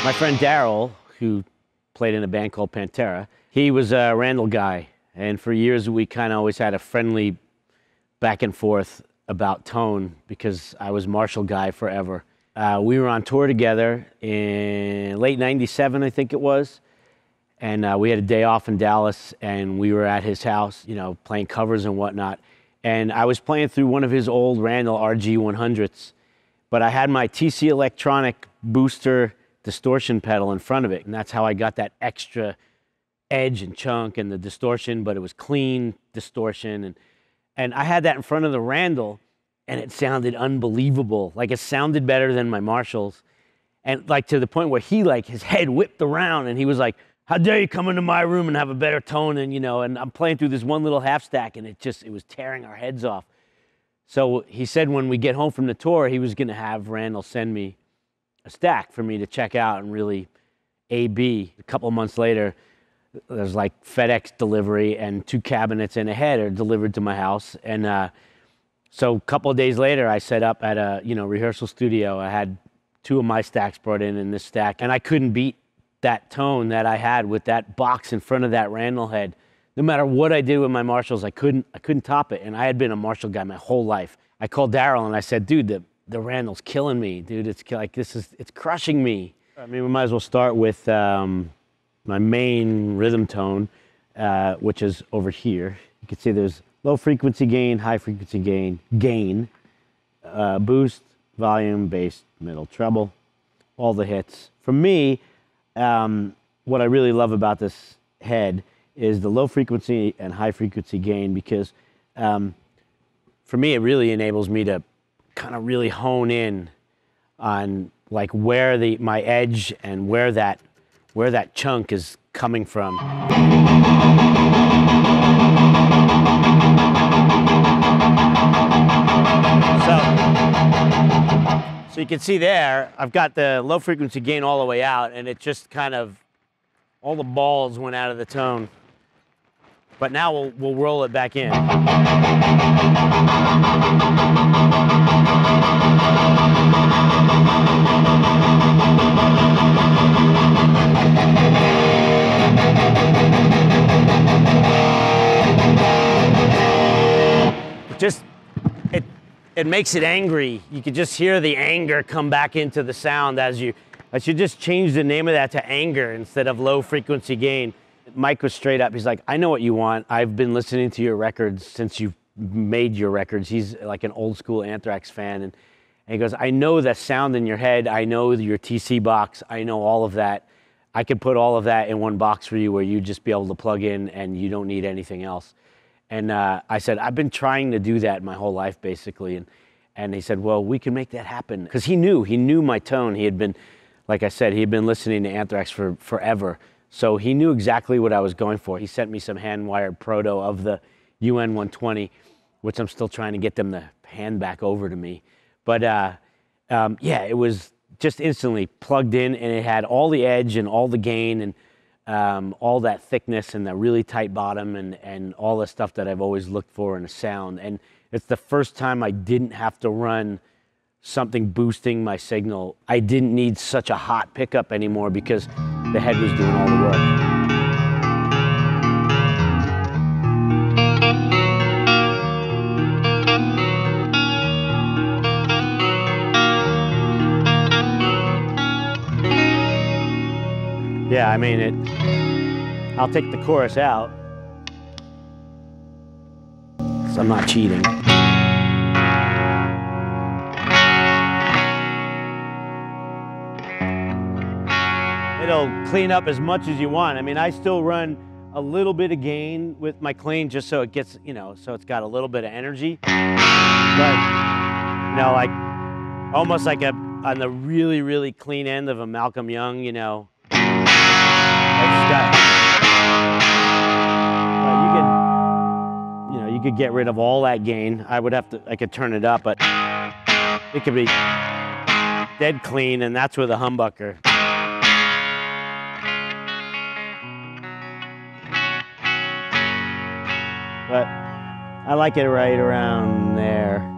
My friend Daryl, who played in a band called Pantera, he was a Randall guy, and for years we kind of always had a friendly back and forth about tone because I was Marshall guy forever. We were on tour together in late '97, I think it was, and we had a day off in Dallas, and we were at his house, you know, playing covers and whatnot, and I was playing through one of his old Randall RG100s, but I had my TC Electronic booster distortion pedal in front of it, and that's how I got that extra edge and chunk and the distortion, but it was clean distortion, and I had that in front of the Randall, and it sounded unbelievable. Like, it sounded better than my Marshalls, and like to the point where he, like, his head whipped around and he was like, how dare you come into my room and have a better tone, and you know, and I'm playing through this one little half stack, and it was tearing our heads off. So he said when we get home from the tour, he was gonna have Randall send me a stack for me to check out and really A/B. A couple of months later, there's like FedEx delivery, and 2 cabinets and a head are delivered to my house. And so a couple of days later, I set up at a rehearsal studio. I had 2 of my stacks brought in this stack, and I couldn't beat that tone that I had with that box in front of that Randall head. No matter what I did with my Marshalls, I couldn't top it. And I had been a Marshall guy my whole life. I called Daryl and I said, dude, the Randall's killing me, dude. It's like, it's crushing me. I mean, we might as well start with my main rhythm tone, which is over here. You can see there's low frequency gain, high frequency gain, boost, volume, bass, middle, treble, all the hits. For me, what I really love about this head is the low frequency and high frequency gain, because for me, it really enables me to kind of really hone in on like where my edge and where that chunk is coming from. So you can see there, I've got the low frequency gain all the way out, and it just kind of, all the balls went out of the tone. But now we'll roll it back in. It makes it angry. You can just hear the anger come back into the sound as you. I should just change the name of that to anger instead of low frequency gain. Mike was straight up. He's like, I know what you want. I've been listening to your records since you've made your records. He's like an old school Anthrax fan. And he goes, I know the sound in your head. I know your TC box. I know all of that. I could put all of that in one box for you where you just be able to plug in and you don't need anything else. And I said, I've been trying to do that my whole life, basically. And he said, well, we can make that happen. Because he knew my tone. He had been, like I said, he had been listening to Anthrax for forever. So he knew exactly what I was going for. He sent me some hand-wired proto of the UN 120, which I'm still trying to get them to hand back over to me. But yeah, it was just instantly plugged in, and it had all the edge and all the gain and all that thickness and the really tight bottom and all the stuff that I've always looked for in a sound. And it's the first time I didn't have to run something boosting my signal. I didn't need such a hot pickup anymore because the head was doing all the work. Yeah, I mean, I'll take the chorus out, so I'm not cheating. It'll clean up as much as you want. I mean, I still run a little bit of gain with my clean just so it gets, so it's got a little bit of energy. But, like, almost like on the really, really clean end of a Malcolm Young, I just got, you could get rid of all that gain. I could turn it up, but it could be. dead clean, and that's with a humbucker. But I like it right around there.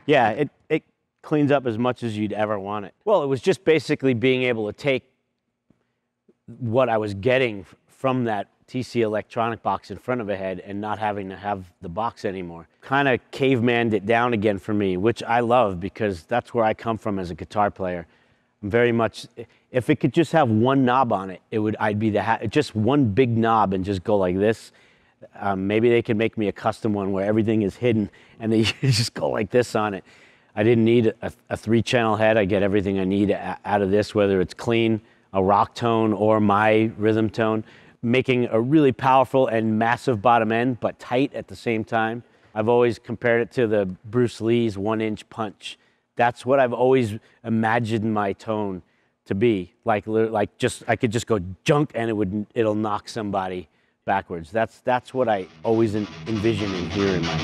Yeah, it cleans up as much as you'd ever want it. Well, it was just basically being able to take what I was getting from that TC electronic box in front of a head and not having to have the box anymore. Kind of cavemaned it down again for me, which I love because that's where I come from as a guitar player. I'm very much, if it could just have one knob on it, I'd be just one big knob and just go like this. Maybe they can make me a custom one where everything is hidden and they just go like this on it. I didn't need a 3-channel head. I get everything I need out of this, whether it's clean, a rock tone, or my rhythm tone, making a really powerful and massive bottom end, but tight at the same time. I've always compared it to the Bruce Lee's 1-inch punch. That's what I've always imagined my tone to be. Like just, I could just go junk and it'll knock somebody backwards. That's what I always envision and hear in my